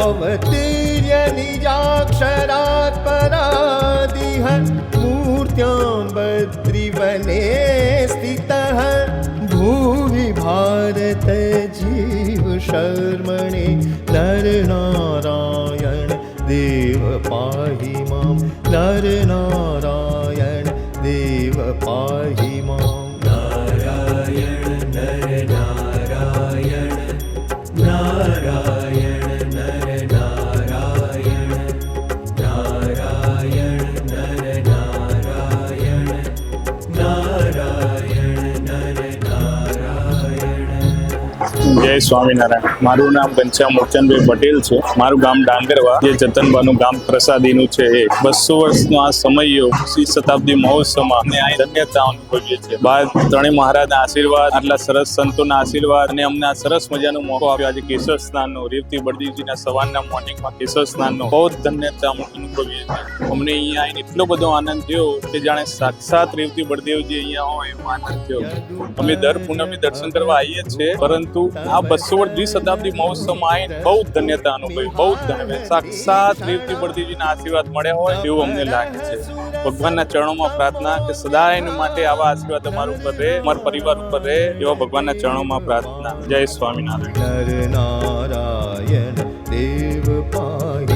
अवतीर्य निजाक्षरात् परादिह मूर्त्यां बद्रिवने स्थितः भुवि भारत जीव शर्मणे नरनारायण देव पाहि मां नरनारायण देव पाहि मां नारायण नर नारायण नारायण नर नारायण नारायण नर नारायण नारायण नर नारायण। जय स्वामीनारायण। मारू नाम घनश्याम मूर्चंदभाई पटेल है। मारू गाम डांगरवा जे जतनबानु गाम प्रसादीनु छे। 200 वर्षनो आ समयो श्री शताब्दी महोत्सव में आ धन्यता अनुभवीए छे। बाद त्रणेय महाराजना आशीर्वाद, आटला सरस संतोना आशीर्वाद अने अमने आ सरस मजानो मोको आप्यो। आज केशव स्नाननो, रेवती बळदेवजीना सवाરના મોર્નિંગમાં केशव स्नानનો बहुत धन्यता अनुभवीए छे। अमने अहींया आવીને એટલો બધો આનંદ થયો કે જાણે સાક્ષાત રેવતી બળદેવજી અહીંયા હોય એવો આનંદ થયો। અમે દર પૂનમે દર્શન કરવા આવીએ છીએ, પરંતુ આ 200 વર્ષ દ્વિશતાબ્દી મહોત્સવમાં આવીને બહુ ધન્યતા અનુભવી, બહુ ધન્યવાદ। સાક્ષાત રેવતી બળદેવજીના આશીર્વાદ મળ્યા હોય તેવું અમને લાગે છે। ભગવાનના ચરણોમાં પ્રાર્થના કે સદાયને માટે આવા આશીર્વાદ અમારા ઉપર રહે, અમારા પરિવાર ઉપર રહે, એવા ભગવાનના ચરણોમાં પ્રાર્થના। જય સ્વામિનારાયણ। नर नारायण देव पाहि